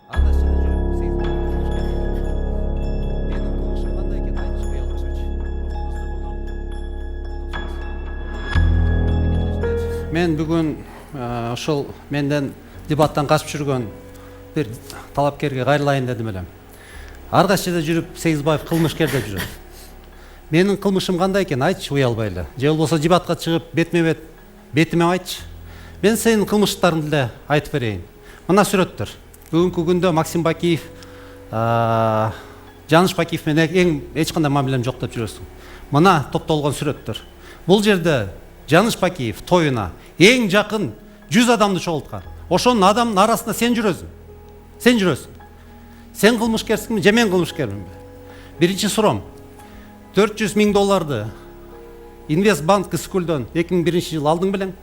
Ардашчыда жүрүп, сегиз бай кылмыш керек. Менин кылмышым кандай экенин айтышып уялгачырчы. Мен бүгүн ошол менден дебаттан качып жүргөн бир талапкерге кайрылайын дедим элем. Ардашчыда жүрүп, Сегизбаев кылмышкер деп жүрөт. Менин кылмышым кандай экенин айтчы уялбай эле. Же болбосо дебатка чыгып, бетме-бет бетиме айтчы. Мен сенин кылмыштарыңды эле айтып берейин. Мына сүрөттөр. Бүгүнкү күндө Максим Бакиев, Жаныш Бакиев менен эч кандай мамилем жок деп жүрөсүң. Мына топтолгон сүрөттөр. Бул жерде Жаныш Бакиев тоюна эң жакын 100 адамды чогулткан. Ошонун адамдын арасында сен жүрөсүң. Сен жүрөсүң. Сен кылмышкерсиңби же мен кылмышкерминби? Биринчи суроом. $400,000 Инвестбанк Скулдон 2001 жылы алдың белең?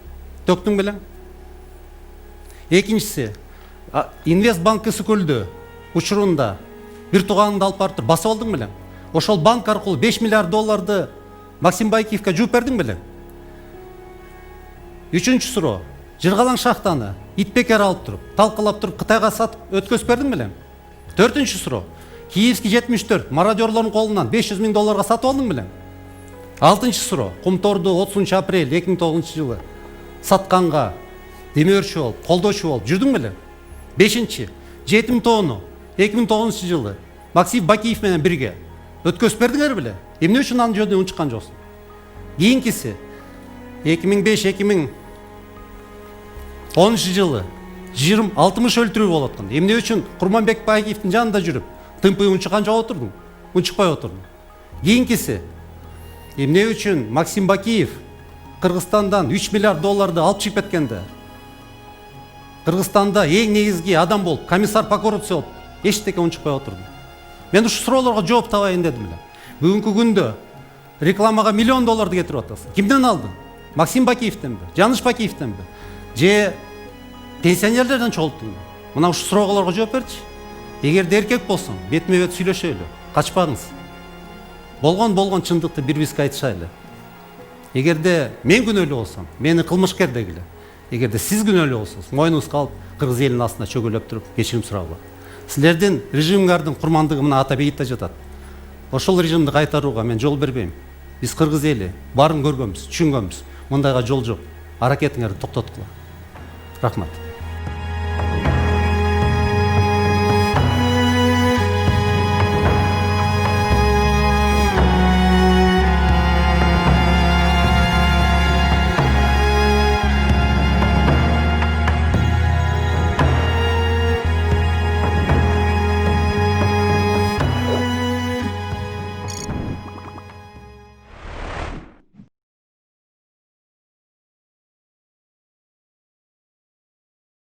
Төктүң белең? Экинчиси, Инвестбанк Скулду учурунда бир тууганыңды алып барып басып алдың белең? Ошол банк аркылуу $5 миллиард Максим Бакиевке жууп бердиң белең? Үчүнчү суроо. Жыргалаң шахтаны итбекер алып туруп, талкалап туруп Кытайга сатып өткөзүп бердиң белең? Төртүнчү суроо. Киевский 74 мародерлордун колунан $500,000 сатып алдың белең? Алтынчы суроо. Кумторду 30 апрель 2009 жылы сатканга демөөрчү болуп, колдоочу болуп жүрдүң белең? Бешинчи. Жетим тоону 2009 жылы Максим Бакиев менен бирге өткөзүп бердиңер беле? Эмне үчүн анын жөнүндө унчуккан жоксуң? Кийинкиси 2005-2010 жылы 60 өлтүрүү болуп аткан. Эмне үчүн Курманбек Бакиевдин жанында жүрүп, тымпый унчуккан жок отурдуң? Унчукпай отурдуң. Кийинкиси эмне үчүн Максим Бакиев Кыргызстандан $3 миллиард алып чыгып кеткенде, Кыргызстанда эң негизги адам болуп, комиссар по коррупция болуп, эчтеке унчукпай отурдуң? Мен ушул суроолорго жооп табайын дедим эле. Бүгүнкү күндө рекламага $1 миллион кетирип атасың. Кимден алдың? Максим Бакиевденби? Жаныш Бакиевденби? Же пенсионерлерден чогулттуңбу? Мына ушул суроолорго жооп берчи. Эгерде эркек болсоң, бетме-бет сүйлөшөлү, качпаңыз. Болгон чындыкты бири-бирибизге айтышайлы. Эгерде мен күнөөлүү болсом, мени кылмышкер дегиле. Эгерде сиз күнөөлүү болсоңуз, мойнуңузга алып, кыргыз элинин астына чөгөлөп туруп, кечирим сурагыла. Силердин режимиңардын курмандыгы мына Атабекте жатат. Ошол режимди кайтарууга мен жол бербейм. Биз кыргыз эли баарын көргөнбүз, түшүнгөнбүз. Мындайга жол жок. Аракетиңерди токтоткула. Рахмат.